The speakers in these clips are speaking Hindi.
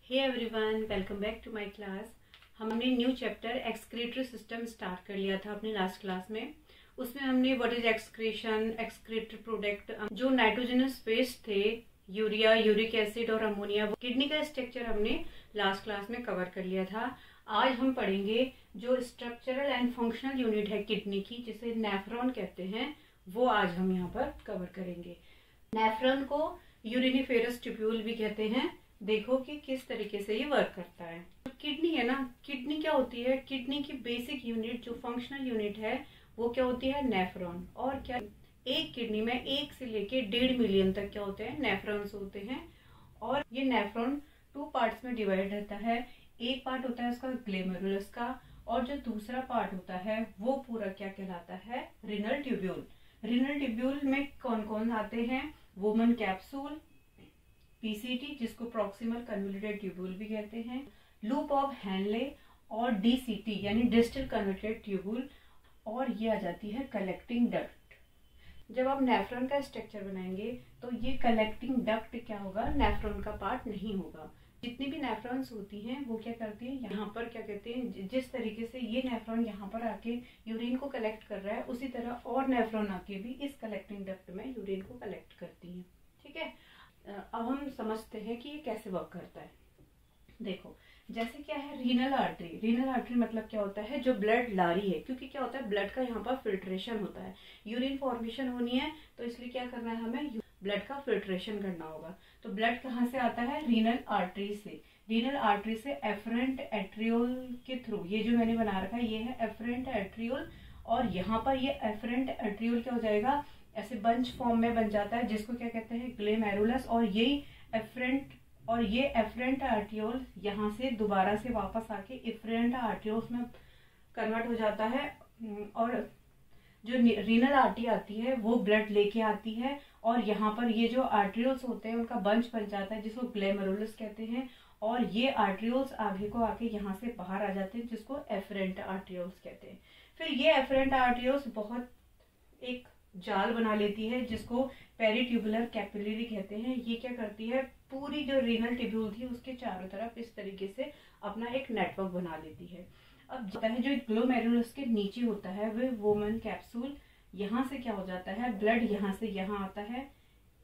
Hey everyone, welcome back to my class. हमने new chapter excretory system start कर लिया था अपनी लास्ट क्लास में। उसमें हमने what is excretion, excretory product, जो नाइट्रोजनस वेस्ट थे, यूरिया, यूरिक एसिड और अमोनिया, किडनी का स्ट्रक्चर हमने लास्ट क्लास में कवर कर लिया था। आज हम पढ़ेंगे जो स्ट्रक्चरल एंड फंक्शनल यूनिट है किडनी की, जिसे नेफ्रॉन कहते हैं, वो आज हम यहाँ पर कवर करेंगे। नेफ्रॉन को यूरिनिफेरस ट्यूब्यूल भी कहते हैं। देखो कि किस तरीके से ये वर्क करता है। तो किडनी है ना, किडनी क्या होती है? किडनी की बेसिक यूनिट जो फंक्शनल यूनिट है वो क्या होती है? नेफ्रॉन। और क्या, एक किडनी में 1 से लेके 1.5 मिलियन तक क्या होते हैं? नेफ्रॉन्स होते हैं। और ये नेफ्रॉन 2 पार्ट्स में डिवाइड रहता है। एक पार्ट होता है उसका ग्लोमेरुलस का, और जो दूसरा पार्ट होता है वो पूरा क्या कहलाता है? Renal tubule. रीनल ट्यूब्यूल में कौन कौन आते हैं? वुमन कैप्सूल, पीसीटी जिसको प्रॉक्सिमल कन्वोल्यूटेड ट्यूब्यूल भी कहते हैं, लूप ऑफ हैनले और डीसीटी यानी डिस्टल कन्वोल्यूटेड ट्यूब्यूल, और ये आ जाती है कलेक्टिंग डक्ट। जब आप नेफ्रॉन का स्ट्रक्चर बनाएंगे तो ये कलेक्टिंग डक्ट क्या होगा? नेफ्रॉन का पार्ट नहीं होगा। जितनी भी नेफ्रॉन्स होती हैं वो क्या करती हैं, यहाँ पर क्या कहते हैं, जिस तरीके से ये नेफ्रॉन यहाँ पर आके यूरिन को कलेक्ट कर रहा है, उसी तरह और नेफ्रॉन आके भी इस कलेक्टिंग डक्ट में यूरिन को कलेक्ट करती हैं। ठीक है, अब हम समझते हैं कि ये कैसे वर्क करता है। देखो, जैसे क्या है रीनल आर्टरी। रीनल आर्टरी मतलब क्या होता है? जो ब्लड ला रही है, क्योंकि क्या होता है ब्लड का यहाँ पर फिल्ट्रेशन होता है, यूरिन फॉर्मेशन होनी है, तो इसलिए क्या करना है, हमें ब्लड का फिल्ट्रेशन करना होगा। तो ब्लड कहाँ से आता है? रीनल आर्टरी से। रीनल आर्टरी से एफरेंट एट्रियोल के थ्रू, ये जो मैंने बना रखा है ये है एफरेंट एट्रियोल, और यहाँ पर ये एफरेंट एट्रियोल क्या हो जाएगा? ऐसे बंच फॉर्म में बन जाता है, जिसको क्या कहते हैं? ग्लोमेरुलस। और यही एफरेंट आर्टियोल यहाँ से दोबारा से वापस आके इफरेंट आर्टियोल्स में कन्वर्ट हो जाता है, और जो रीनल आर्टरी आती है वो ब्लड लेके आती है, और यहाँ पर ये जो आर्ट्रियोल्स होते हैं उनका बंच बन जाता है, जिसको ग्लोमेरुलस कहते हैं, और ये आर्ट्रियोल्स आगे को आके यहाँ से बाहर आ जाते हैं, जिसको एफरेंट आर्ट्रियोल्स कहते हैं। फिर ये एफरेंट आर्ट्रियोल्स बहुत एक जाल बना लेती है, जिसको पेरिट्यूबुलर कैपिलरी कहते हैं। ये क्या करती है? पूरी जो रीनल ट्यूब्यूल थी उसके चारों तरफ इस तरीके से अपना एक नेटवर्क बना लेती है। अब जाता है जो ग्लोमेरुलस के नीचे होता है वो वुमन कैप्सूल। यहाँ से क्या हो जाता है? ब्लड यहाँ से यहाँ आता है।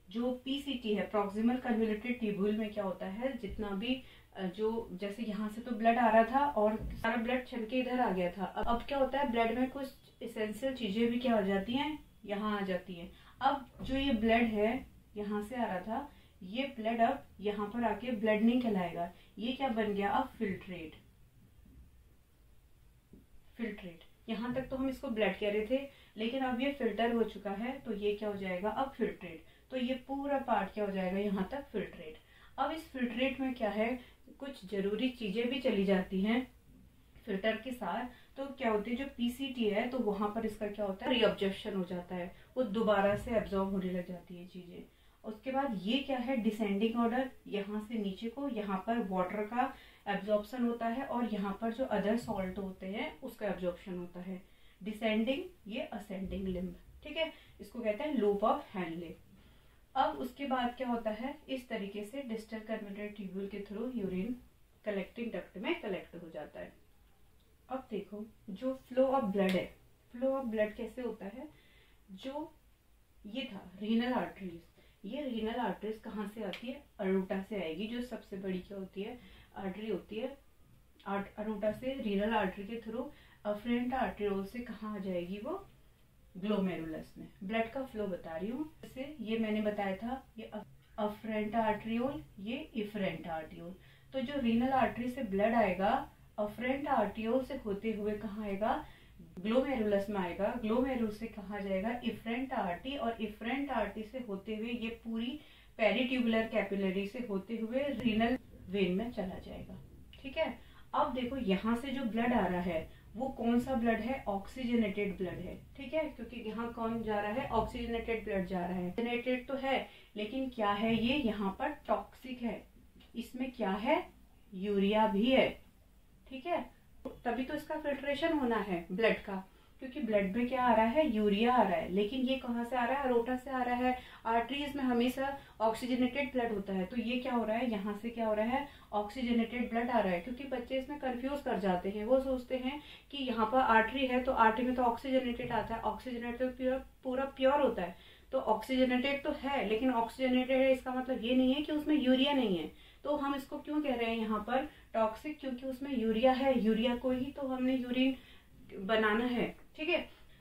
जो पीसीटी है, प्रॉक्सिमल कन्वोल्यूटेड ट्यूब्यूल में क्या होता है, जितना भी जो जैसे यहाँ से तो ब्लड आ रहा था और सारा ब्लड चल के इधर आ गया था। अब क्या होता है, ब्लड में कुछ एसेंशियल चीजें भी क्या हो जाती हैं, यहाँ आ जाती है। अब जो ये ब्लड है यहाँ से आ रहा था, ये ब्लड अब यहाँ पर आके ब्लड नहीं कहलाएगा, ये क्या बन गया अब? फिल्ट्रेट। यहाँ तक तो हम इसको ब्लड कह रहे थे, लेकिन अब ये फिल्टर हो चुका है, तो ये क्या हो जाएगा अब? फिल्ट्रेट। तो ये पूरा पार्ट क्या हो जाएगा? यहाँ तक फिल्ट्रेट। अब इस फिल्ट्रेट में क्या है, कुछ जरूरी चीजें भी चली जाती हैं फिल्टर के साथ। तो क्या होती है, जो पीसीटी है तो वहां पर इसका क्या होता है? रीअब्जॉर्प्शन हो जाता है, वो दोबारा से एब्जॉर्ब होने लग जाती है चीजें। उसके बाद ये क्या है? डिसेंडिंग ऑर्डर, यहाँ से नीचे को यहाँ पर वाटर का एब्जॉर्प्शन होता है, और यहाँ पर जो अदर सॉल्ट होते हैं उसका एब्जॉर्प्शन होता है। डिसेंडिंग, ये असेंडिंग लिम्ब। ठीक है, इसको कहते हैं लूप ऑफ हैनले। अब उसके बाद क्या होता है, इस तरीके से डिस्टल कन्वोल्यूटेड ट्यूब्यूल के थ्रू यूरिन कलेक्टिंग डक्ट में कलेक्ट हो जाता है। अब देखो, जो फ्लो ऑफ ब्लड है, फ्लो ऑफ ब्लड कैसे होता है? जो ये था रीनल आर्टरीज, ये रीनल आर्टरीज कहाँ से आती है? अरूटा से आएगी, जो सबसे बड़ी क्या होती है? आर्टरी होती है। अरूटा से रीनल आर्टरी के थ्रू अफरेंट आर्टरियोल से कहाँ आ जाएगी वो? ग्लोमेरुलस में। ब्लड का फ्लो बता रही हूँ। जैसे ये मैंने बताया था, ये अफरेंट आर्टरियोल, ये इफरेंट आर्टरियोल। तो जो रीनल आर्टरी से ब्लड आएगा अफरेंट आर्टरियोल से होते हुए कहाँ आएगा? ग्लोमेरुलस में आएगा। ग्लोमेरुलस से कहाँ जाएगा? इफरेंट आर्टरी, और इफरेंट आर्टरी से होते हुए ये पूरी पेरिट्यूबुलर कैपिलरी से होते हुए रीनल वेन में चला जाएगा। ठीक है, अब देखो यहाँ से जो ब्लड आ रहा है वो कौन सा ब्लड है? ऑक्सीजनेटेड ब्लड है। ठीक है, क्योंकि यहाँ कौन जा रहा है? ऑक्सीजनेटेड ब्लड जा रहा है। ऑक्सीजनेटेड तो है, लेकिन क्या है ये? यहाँ पर टॉक्सिक है। इसमें क्या है? यूरिया भी है। ठीक है, तभी तो इसका फिल्ट्रेशन होना है ब्लड का, क्योंकि ब्लड में क्या आ रहा है, यूरिया आ रहा है, लेकिन ये कहाँ से आ रहा है, अरोटा से आ रहा है। आर्टरीज में हमेशा ऑक्सीजनेटेड ब्लड होता है, तो ये क्या हो रहा है, यहाँ से क्या हो रहा है, ऑक्सीजनेटेड ब्लड आ रहा है। क्योंकि बच्चे इसमें कंफ्यूज कर जाते हैं, वो सोचते हैं कि यहाँ पर आर्टरी है तो आर्टरी में तो ऑक्सीजनेटेड आता है, ऑक्सीजनेटेड पूरा प्योर होता है, तो ऑक्सीजनेटेड तो है, लेकिन ऑक्सीजनेटेड है इसका मतलब ये नहीं है कि उसमें यूरिया नहीं है। तो हम इसको क्यों कह रहे हैं यहाँ पर टॉक्सिक, क्योंकि उसमें यूरिया है, यूरिया को ही तो हमने यूरिन बनाना है, ठीक है।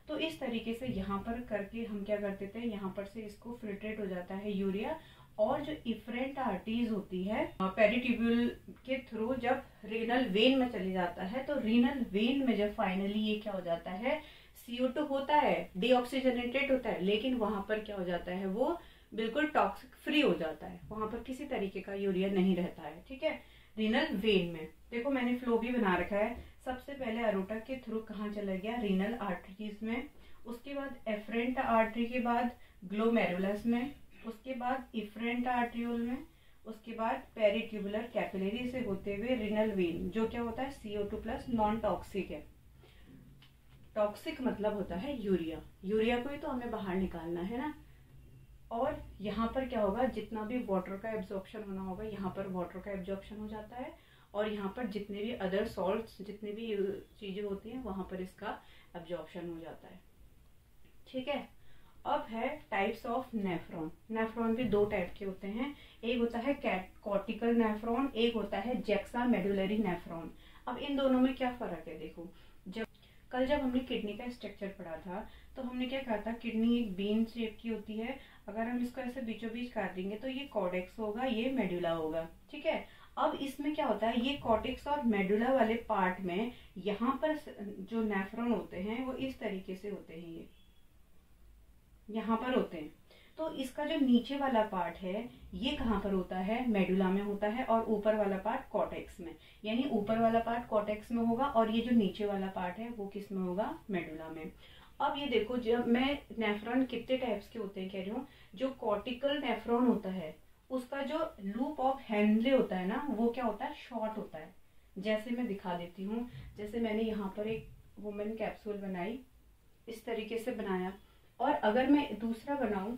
तो इस तरीके से यहाँ पर करके हम क्या करते थे, यहाँ पर से इसको फिल्ट्रेट हो जाता है यूरिया, और जो इफरेंट आर्टरीज होती है पेरिट्यूब्यूल के थ्रू जब रीनल वेन में चले जाता है, तो रीनल वेन में जब फाइनली ये क्या हो जाता है, CO2 होता है, डीऑक्सीजनेटेड होता है, लेकिन वहां पर क्या हो जाता है, वो बिल्कुल टॉक्सिक फ्री हो जाता है, वहां पर किसी तरीके का यूरिया नहीं रहता है, ठीक है। रीनल वेन में देखो मैंने फ्लो भी बना रखा है। सबसे पहले अरोटा के थ्रू कहाँ चला गया, रीनल आर्टरीज में, उसके बाद एफरेंट आर्टरी के बाद ग्लोमेरुलस में, उसके बाद इफरेंट आर्ट्रियोल में, उसके बाद पेरिट्यूबुलर कैपिलरी से होते हुए रीनल वेन, जो क्या होता है CO2 प्लस नॉन टॉक्सिक है। टॉक्सिक मतलब होता है यूरिया, यूरिया को ही तो हमें बाहर निकालना है ना। और यहाँ पर क्या होगा, जितना भी वाटर का एब्जॉर्प्शन होना होगा, यहाँ पर वाटर का एब्जॉर्प्शन हो जाता है, और यहाँ पर जितने भी अदर सॉल्ट्स, जितने भी चीजें होती हैं, वहां पर इसका एब्जॉर्प्शन हो जाता है, ठीक है। अब है टाइप्स ऑफ नेफ्रॉन। नेफ्रॉन भी दो टाइप के होते हैं, एक होता है कॉर्टिकल नेफ्रॉन, एक होता है जैक्सा मेडुलरी नेफ्रॉन। अब इन दोनों में क्या फर्क है, देखो जब हमने किडनी का स्ट्रक्चर पढ़ा था, तो हमने क्या कहा था, किडनी एक बीन शेप की होती है, अगर हम इसको ऐसे बीचों बीच काट देंगे तो ये कॉर्टेक्स होगा, ये मेडुला होगा, ठीक है। अब इसमें क्या होता है, ये कॉर्टेक्स और मेडुला वाले पार्ट में यहाँ पर जो नेफ्रॉन होते हैं वो इस तरीके से होते हैं, ये यहाँ पर होते हैं। तो इसका जो नीचे वाला पार्ट है ये कहाँ पर होता है, मेडुला में होता है, और ऊपर वाला पार्ट कॉर्टेक्स में, यानी ऊपर वाला पार्ट कॉर्टेक्स में होगा और ये जो नीचे वाला पार्ट है वो किस में होगा, मेडुला में। अब ये देखो, जब मैं नेफ्रॉन कितने टाइप्स के होते हैं कह रही हूँ, जो कॉर्टिकल नेफ्रॉन होता है उसका जो लूप ऑफ हेनले होता है ना, वो क्या होता है, शॉर्ट होता है। जैसे मैं दिखा देती हूँ, जैसे मैंने यहाँ पर एक वुमेन कैप्सूल बनाई, इस तरीके से बनाया, और अगर मैं दूसरा बनाऊं,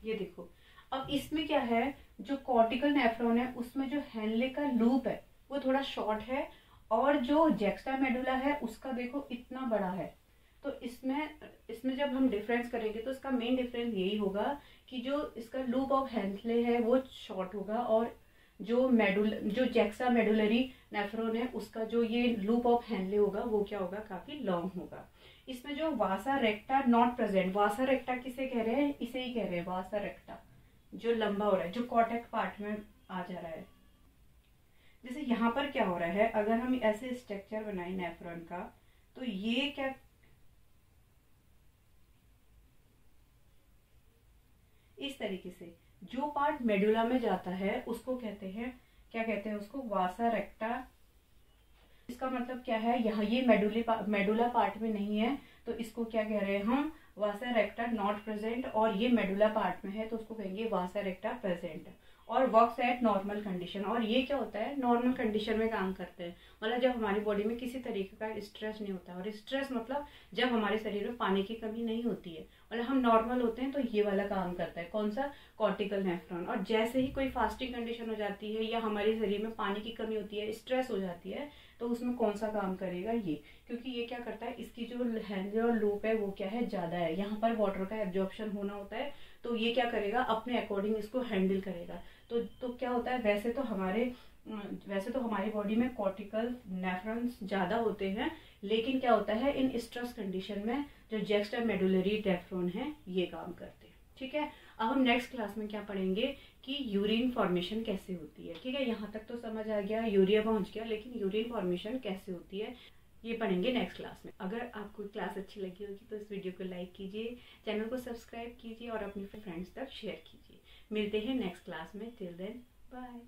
ये देखो, अब इसमें क्या है, जो कॉर्टिकल नेफ्रॉन है उसमें जो हेनले का लूप है वो थोड़ा शॉर्ट है, और जो जैक्सा मेडुला है उसका देखो इतना बड़ा है। तो इसमें जब हम डिफरेंस करेंगे तो इसका मेन डिफरेंस यही होगा कि जो इसका लूप ऑफ हेनले है वो शॉर्ट होगा, और जो जैक्सा मेडुलरी नेफ्रॉन है उसका जो ये लूप ऑफ हेनले होगा वो क्या होगा, काफी लॉन्ग होगा। इसमें जो वासा रेक्टा नॉट प्रेजेंट, वासा रेक्टा किसे कह रहे हैं, इसे ही कह रहे हैं वासा रेक्टा, जो लंबा हो रहा है, जो कॉर्टेक्स पार्ट में आ जा रहा है। जैसे यहाँ पर क्या हो रहा है, अगर हम ऐसे स्ट्रक्चर बनाए नेफ्रॉन का, तो ये क्या, इस तरीके से जो पार्ट मेडुला में जाता है उसको कहते हैं, क्या कहते हैं उसको, वासा रेक्टा। इसका मतलब क्या है, यहाँ ये मेडुला पार्ट में नहीं है, तो इसको क्या कह रहे हैं हम, वासा रेक्टा नॉट प्रेजेंट, और ये मेडुला पार्ट में है तो उसको कहेंगे वासा रेक्टा प्रेजेंट, और वर्क्स एट नॉर्मल कंडीशन। और ये क्या होता है, नॉर्मल कंडीशन में काम करते हैं, मतलब जब हमारी बॉडी में किसी तरीके का स्ट्रेस नहीं होता, और स्ट्रेस मतलब जब हमारे शरीर में पानी की कमी नहीं होती है, मतलब हम नॉर्मल होते हैं, तो ये वाला काम करता है, कौन सा, कॉर्टिकल नेफ्रॉन। और जैसे ही कोई फास्टिंग कंडीशन हो जाती है या हमारे शरीर में पानी की कमी होती है, स्ट्रेस हो जाती है, तो उसमें कौन सा काम करेगा, ये, क्योंकि ये क्या करता है, इसकी जो हैंडल और लूप है वो क्या है, ज्यादा है, यहाँ पर वाटर का एब्जॉर्प्शन होना होता है, तो ये क्या करेगा, अपने अकॉर्डिंग इसको हैंडल करेगा। तो क्या होता है, वैसे तो हमारी बॉडी में कॉर्टिकल नेफ्रॉन्स ज्यादा होते हैं, लेकिन क्या होता है, इन स्ट्रेस कंडीशन में जो जैक्सा मेडुलरी नेफ्रॉन है ये काम करते हैं, ठीक है। अब हम नेक्स्ट क्लास में क्या पढ़ेंगे कि यूरिन फॉर्मेशन कैसे होती है, ठीक है। यहाँ तक तो समझ आ गया, यूरिया पहुंच गया, लेकिन यूरिन फॉर्मेशन कैसे होती है ये पढ़ेंगे नेक्स्ट क्लास में। अगर आपको क्लास अच्छी लगी होगी तो इस वीडियो को लाइक कीजिए, चैनल को सब्सक्राइब कीजिए और अपने फ्रेंड्स तक शेयर कीजिए। मिलते हैं नेक्स्ट क्लास में, टिल देन बाय।